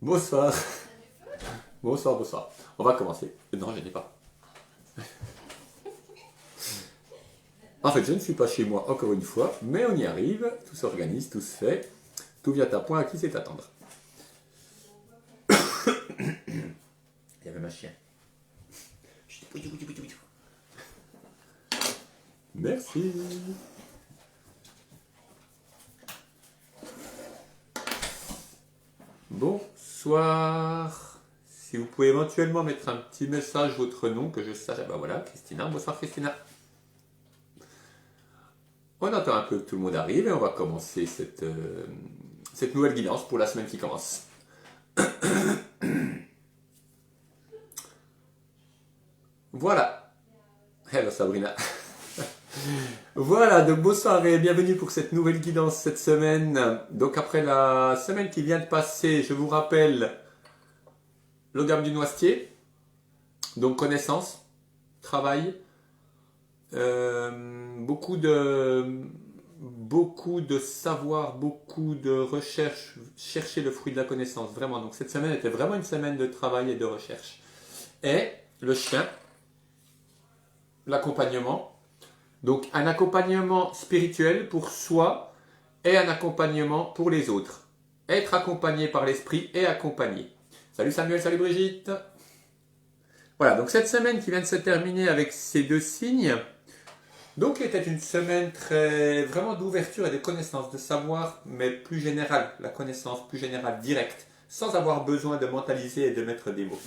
Bonsoir. Bonsoir, bonsoir. On va commencer. Non, je n'ai pas. En fait, je ne suis pas chez moi encore une fois, mais on y arrive. Tout s'organise, tout se fait. Tout vient à point à qui c'est attendre. Il y avait ma chienne. Merci. Bonsoir. Si vous pouvez éventuellement mettre un petit message, votre nom, que je sache. Ah ben voilà, Christina. Bonsoir Christina. On attend un peu que tout le monde arrive et on va commencer cette nouvelle guidance pour la semaine qui commence. Voilà. Hello Sabrina. Voilà, donc bonsoir et bienvenue pour cette nouvelle guidance cette semaine. Donc après la semaine qui vient de passer, je vous rappelle le gamme du noisetier. Donc connaissance, travail, beaucoup de savoir, beaucoup de recherche, chercher le fruit de la connaissance, vraiment. Donc cette semaine était vraiment une semaine de travail et de recherche. Et le chien, l'accompagnement. Donc un accompagnement spirituel pour soi et un accompagnement pour les autres. Être accompagné par l'esprit et accompagné. Salut Samuel, salut Brigitte. Voilà, donc cette semaine qui vient de se terminer avec ces deux signes, donc était une semaine très vraiment d'ouverture et de connaissance, de savoir, mais plus général, la connaissance plus générale, directe, sans avoir besoin de mentaliser et de mettre des mots.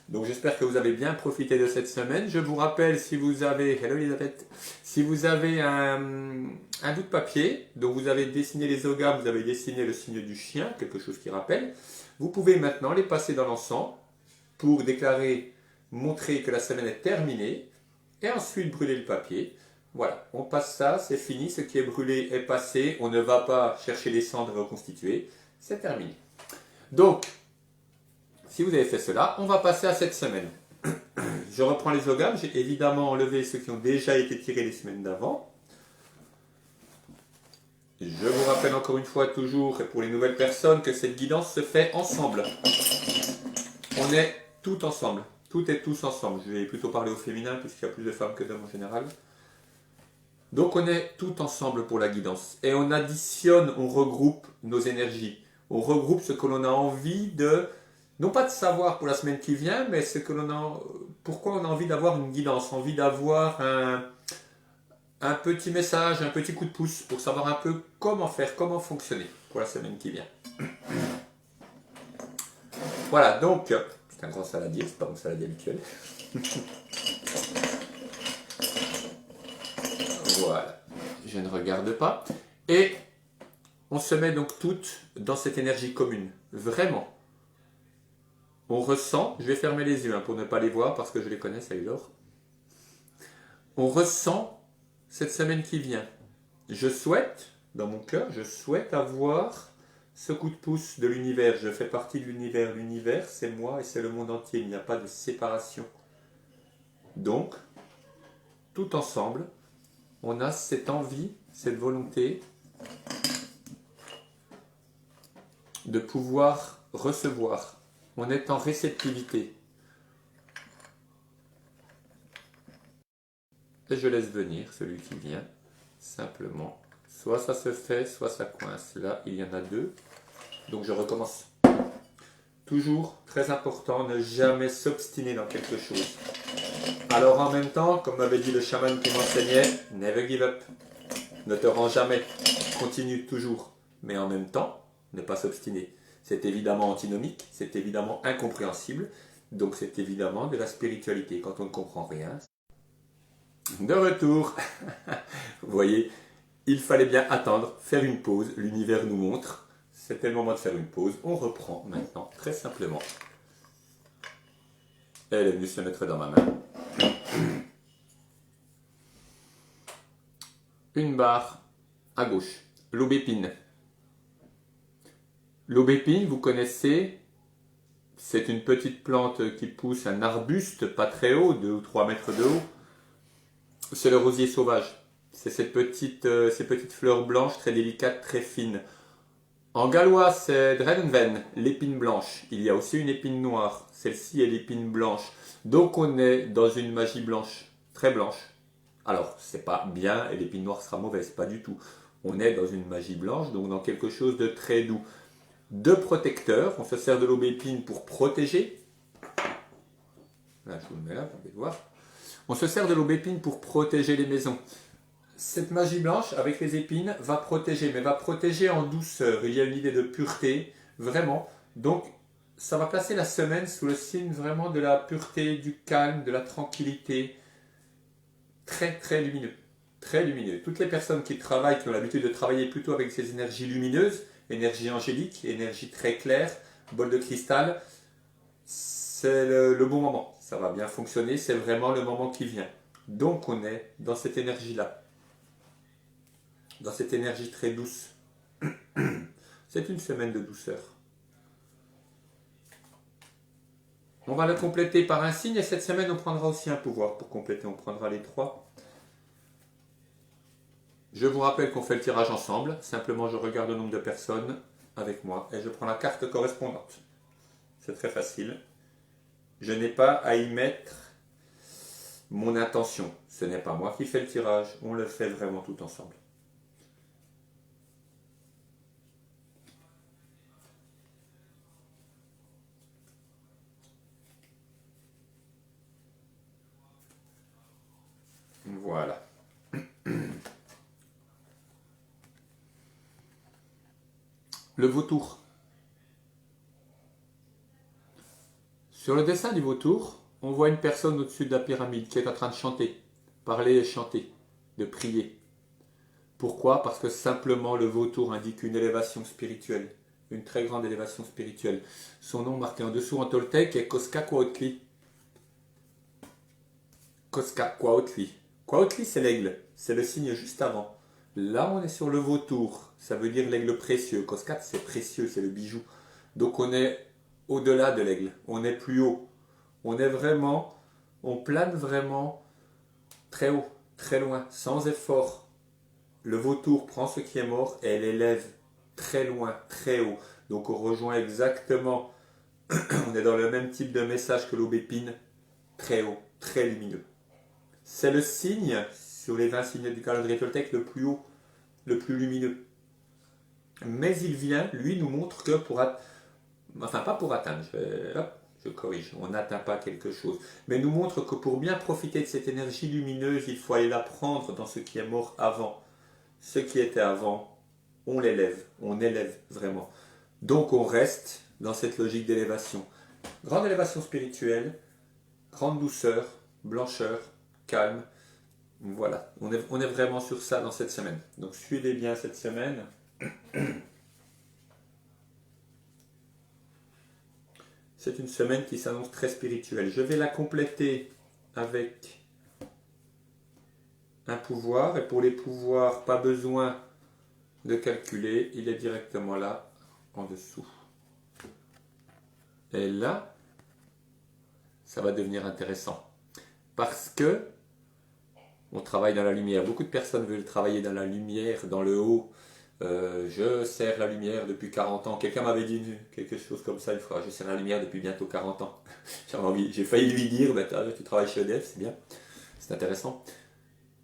Donc j'espère que vous avez bien profité de cette semaine. Je vous rappelle, si vous avez, hello Elisabeth, si vous avez un bout de papier, dont vous avez dessiné les ogams, vous avez dessiné le signe du chien, quelque chose qui rappelle, vous pouvez maintenant les passer dans l'encens pour déclarer, montrer que la semaine est terminée, et ensuite brûler le papier. Voilà, on passe ça, c'est fini, ce qui est brûlé est passé, on ne va pas chercher les cendres et reconstituer, c'est terminé. Donc, si vous avez fait cela, on va passer à cette semaine. Je reprends les ogams, j'ai évidemment enlevé ceux qui ont déjà été tirés les semaines d'avant. Je vous rappelle encore une fois toujours, et pour les nouvelles personnes, que cette guidance se fait ensemble. On est tout ensemble, tout est tous ensemble. Je vais plutôt parler au féminin puisqu'il y a plus de femmes que d'hommes en général. Donc on est tout ensemble pour la guidance. Et on additionne, on regroupe nos énergies. On regroupe ce que l'on a envie de, non pas de savoir pour la semaine qui vient, mais ce que l'on a, pourquoi on a envie d'avoir une guidance, envie d'avoir un petit message, un petit coup de pouce pour savoir un peu comment faire, comment fonctionner pour la semaine qui vient. Voilà, donc, c'est un grand saladier, c'est pas mon saladier habituel. Voilà, je ne regarde pas. Et on se met donc toutes dans cette énergie commune, vraiment. On ressent, je vais fermer les yeux pour ne pas les voir parce que je les connais, ça y est. On ressent cette semaine qui vient. Je souhaite, dans mon cœur, je souhaite avoir ce coup de pouce de l'univers. Je fais partie de l'univers. L'univers, c'est moi et c'est le monde entier. Il n'y a pas de séparation. Donc, tout ensemble, on a cette envie, cette volonté de pouvoir recevoir. On est en réceptivité. Et je laisse venir celui qui vient, simplement. Soit ça se fait, soit ça coince. Là, il y en a deux. Donc je recommence. Toujours très important, ne jamais s'obstiner dans quelque chose. Alors en même temps, comme m'avait dit le chaman qui m'enseignait, never give up. Ne te rends jamais. Continue toujours. Mais en même temps, ne pas s'obstiner. C'est évidemment antinomique, c'est évidemment incompréhensible. Donc c'est évidemment de la spiritualité. Quand on ne comprend rien. De retour. Vous voyez, il fallait bien attendre, faire une pause. L'univers nous montre. C'était le moment de faire une pause. On reprend maintenant, très simplement. Elle est venue se mettre dans ma main. Une barre à gauche. L'aubépine. L'aubépine, vous connaissez, c'est une petite plante qui pousse, un arbuste pas très haut, 2 ou 3 mètres de haut. C'est le rosier sauvage. C'est ces petites fleurs blanches très délicates, très fines. En gallois, c'est Drenven, l'épine blanche. Il y a aussi une épine noire. Celle-ci est l'épine blanche. Donc on est dans une magie blanche, très blanche. Alors, c'est pas bien et l'épine noire sera mauvaise, pas du tout. On est dans une magie blanche, donc dans quelque chose de très doux. De protecteur, on se sert de l'aubépine pour protéger. Là, je vous le mets là, vous pouvez le voir. On se sert de l'aubépine pour protéger les maisons. Cette magie blanche, avec les épines, va protéger, mais va protéger en douceur. Il y a une idée de pureté, vraiment. Donc, ça va placer la semaine sous le signe vraiment de la pureté, du calme, de la tranquillité. Très, très lumineux. Très lumineux. Toutes les personnes qui travaillent, qui ont l'habitude de travailler plutôt avec ces énergies lumineuses, énergie angélique, énergie très claire, bol de cristal, c'est le bon moment. Ça va bien fonctionner, c'est vraiment le moment qui vient. Donc, on est dans cette énergie-là. Dans cette énergie très douce. C'est une semaine de douceur. On va le compléter par un signe et cette semaine on prendra aussi un pouvoir pour compléter. On prendra les trois. Je vous rappelle qu'on fait le tirage ensemble. Simplement je regarde le nombre de personnes avec moi et je prends la carte correspondante. C'est très facile. Je n'ai pas à y mettre mon intention. Ce n'est pas moi qui fais le tirage. On le fait vraiment tout ensemble. Voilà. Le vautour. Sur le dessin du vautour, on voit une personne au-dessus de la pyramide qui est en train de chanter, parler et chanter, de prier. Pourquoi? Parce que simplement le vautour indique une élévation spirituelle, une très grande élévation spirituelle. Son nom marqué en dessous en toltèque est Koskakuaotli. Koskakuaotli. Kuaotli, c'est l'aigle, c'est le signe juste avant. Là, on est sur le vautour, ça veut dire l'aigle précieux. Koskat, c'est précieux, c'est le bijou. Donc on est au-delà de l'aigle, on est plus haut. On est vraiment, on plane vraiment très haut, très loin, sans effort. Le vautour prend ce qui est mort et l'élève très loin, très haut. Donc on rejoint exactement, on est dans le même type de message que l'aubépine, très haut, très lumineux. C'est le signe, sur les 20 signes du calendrier toltèque, le plus haut, le plus lumineux. Mais il vient, lui, nous montre que enfin pas pour atteindre, je corrige, on n'atteint pas quelque chose, mais nous montre que pour bien profiter de cette énergie lumineuse, il faut aller la prendre dans ce qui est mort avant. Ce qui était avant, on l'élève, on élève vraiment. Donc on reste dans cette logique d'élévation. Grande élévation spirituelle, grande douceur, blancheur, calme. Voilà, on est vraiment sur ça dans cette semaine. Donc suivez bien cette semaine. C'est une semaine qui s'annonce très spirituelle. Je vais la compléter avec un pouvoir. Et pour les pouvoirs, pas besoin de calculer. Il est directement là, en dessous. Et là, ça va devenir intéressant. Parce que on travaille dans la lumière. Beaucoup de personnes veulent travailler dans la lumière, dans le haut. Je sers la lumière depuis 40 ans. Quelqu'un m'avait dit quelque chose comme ça une fois. Je sers la lumière depuis bientôt 40 ans. J'ai failli lui dire, bah, tu travailles chez EDF, c'est bien. C'est intéressant.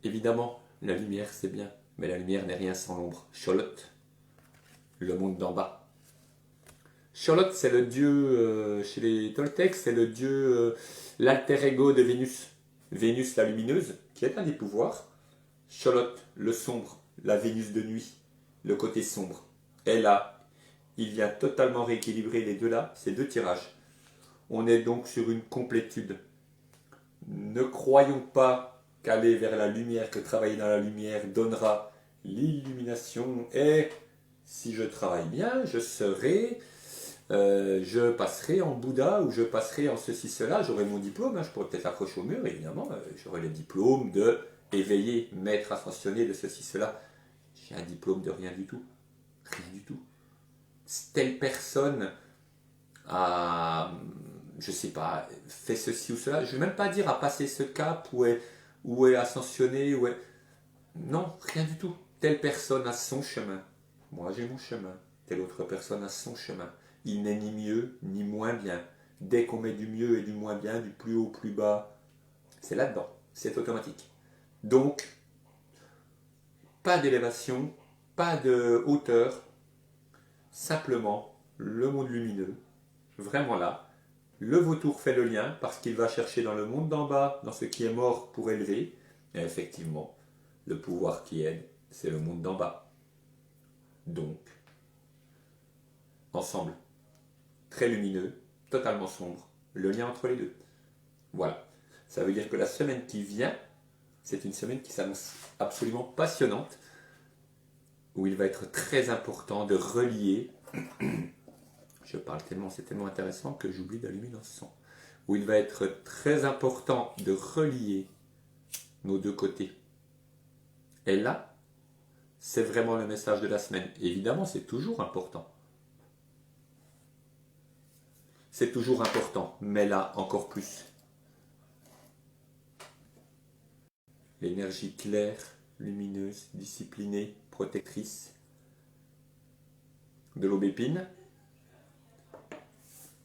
Évidemment, la lumière, c'est bien. Mais la lumière n'est rien sans l'ombre. Xolotl, le monde d'en bas. Xolotl, c'est le dieu, chez les Toltecs, c'est le dieu, l'alter ego de Vénus. Vénus, la lumineuse, qui est un des pouvoirs. Xolotl, le sombre, la Vénus de nuit, le côté sombre. Et là, il vient totalement rééquilibrer les deux là, ces deux tirages. On est donc sur une complétude. Ne croyons pas qu'aller vers la lumière, que travailler dans la lumière donnera l'illumination. Et si je travaille bien, je passerai en Bouddha ou je passerai en ceci, cela. J'aurai mon diplôme, je pourrais peut-être l'accrocher au mur, évidemment. J'aurai le diplôme de éveillé, maître ascensionné de ceci, cela. J'ai un diplôme de rien du tout. Rien du tout. Telle personne a, je sais pas, fait ceci ou cela. Je ne vais même pas dire à passer ce cap ou est ascensionné. Non, rien du tout. Telle personne a son chemin. Moi, j'ai mon chemin. telle autre personne a son chemin. Il n'est ni mieux ni moins bien. Dès qu'on met du mieux et du moins bien, du plus haut, plus bas, c'est là-dedans, c'est automatique. Donc, pas d'élévation, pas de hauteur, simplement le monde lumineux, vraiment là. Le vautour fait le lien parce qu'il va chercher dans le monde d'en bas, dans ce qui est mort pour élever. Et effectivement, le pouvoir qui aide, c'est le monde d'en bas. Donc, ensemble, très lumineux, totalement sombre, le lien entre les deux. Voilà. Ça veut dire que la semaine qui vient, c'est une semaine qui s'annonce absolument passionnante, où il va être très important de relier, je parle tellement, c'est tellement intéressant que j'oublie d'allumer l'encens, où il va être très important de relier nos deux côtés. Et là, c'est vraiment le message de la semaine. Évidemment, c'est toujours important. C'est toujours important, mais là, encore plus. L'énergie claire, lumineuse, disciplinée, protectrice de l'aubépine.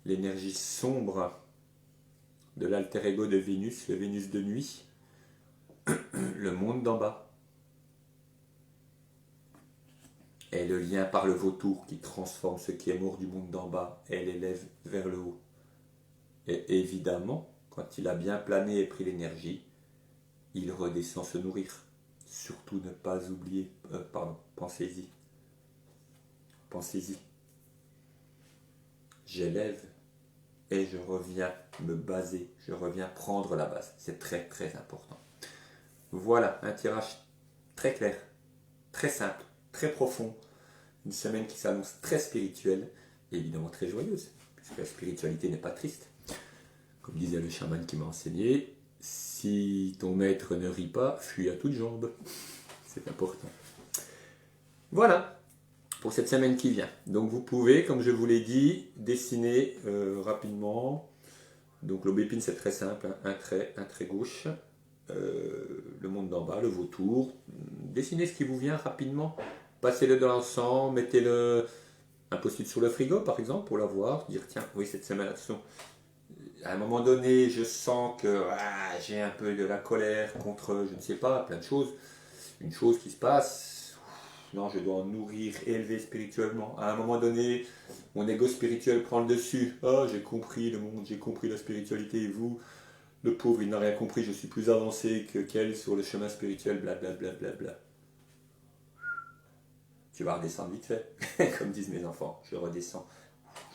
L'énergie sombre de l'alter ego de Vénus, le Vénus de nuit. Le monde d'en bas. Et le lien par le vautour qui transforme ce qui est mort du monde d'en bas et l'élève vers le haut. Et évidemment, quand il a bien plané et pris l'énergie, il redescend se nourrir. Surtout ne pas oublier, pensez-y. Pensez-y. J'élève et je reviens me baser, je reviens prendre la base. C'est très très important. Voilà, un tirage très clair, très simple, très profond. Une semaine qui s'annonce très spirituelle et évidemment très joyeuse, puisque la spiritualité n'est pas triste. Comme disait le chaman qui m'a enseigné, si ton maître ne rit pas, fuis à toutes jambes. C'est important. Voilà, pour cette semaine qui vient. Donc vous pouvez, comme je vous l'ai dit, dessiner rapidement. Donc l'aubépine c'est très simple, hein, un trait gauche, le monde d'en bas, le vautour. Dessinez ce qui vous vient rapidement. Passez-le dans l'encens, mettez-le un post-it sur le frigo par exemple pour l'avoir, dire tiens, oui cette semaine, attention. À un moment donné, je sens que j'ai un peu de la colère contre, je ne sais pas, plein de choses. Une chose qui se passe, non, je dois en nourrir, élever spirituellement. À un moment donné, mon ego spirituel prend le dessus. Oh, j'ai compris le monde, j'ai compris la spiritualité. Et vous, le pauvre, il n'a rien compris. Je suis plus avancé qu'elle sur le chemin spirituel, blablabla. Bla, bla, bla, bla. Tu vas redescendre vite fait, comme disent mes enfants. Je redescends,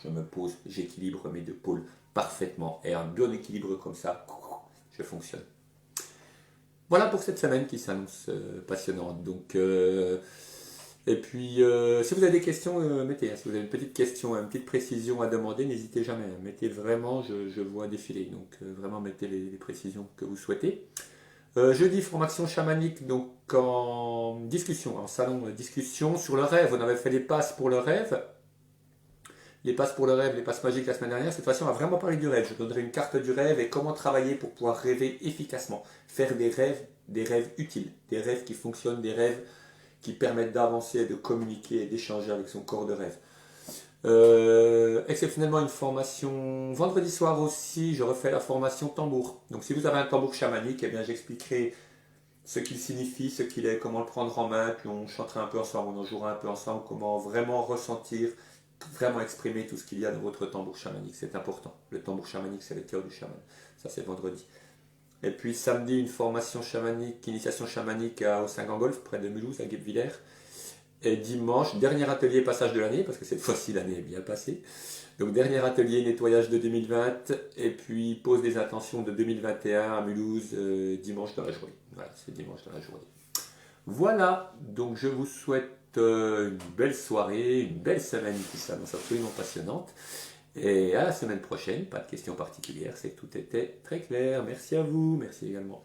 je me pose, j'équilibre mes deux pôles parfaitement. Et un bon équilibre comme ça, je fonctionne. Voilà pour cette semaine qui s'annonce passionnante. Donc, et puis, si vous avez des questions, mettez. Si vous avez une petite question, une petite précision à demander, n'hésitez jamais. Mettez vraiment, je vois défiler. Donc, vraiment, mettez les précisions que vous souhaitez. Jeudi, formation chamanique, donc en discussion, en salon de discussion sur le rêve. On avait fait les passes pour le rêve. Les passes pour le rêve, les passes magiques la semaine dernière. Cette fois-ci, on va vraiment parler du rêve. Je donnerai une carte du rêve et comment travailler pour pouvoir rêver efficacement. Faire des rêves utiles, des rêves qui fonctionnent, des rêves qui permettent d'avancer, de communiquer et d'échanger avec son corps de rêve. Exceptionnellement une formation vendredi soir aussi, je refais la formation tambour. Donc si vous avez un tambour chamanique, eh bien j'expliquerai ce qu'il signifie, ce qu'il est, comment le prendre en main, puis on chantera un peu ensemble, on en jouera un peu ensemble, comment vraiment ressentir, vraiment exprimer tout ce qu'il y a dans votre tambour chamanique. C'est important. Le tambour chamanique, c'est le cœur du chaman. Ça c'est vendredi. Et puis samedi, une formation chamanique, initiation chamanique au Saint-Gangolf, près de Mulhouse, à Guebwiller. Et dimanche, dernier atelier passage de l'année, parce que cette fois-ci l'année est bien passée. Donc dernier atelier nettoyage de 2020, et puis pose des intentions de 2021 à Mulhouse, dimanche dans la journée. Voilà, c'est dimanche dans la journée. Voilà, donc je vous souhaite une belle soirée, une belle semaine qui s'annonce absolument passionnante. Et à la semaine prochaine, pas de questions particulières, c'est que tout était très clair. Merci à vous, merci également.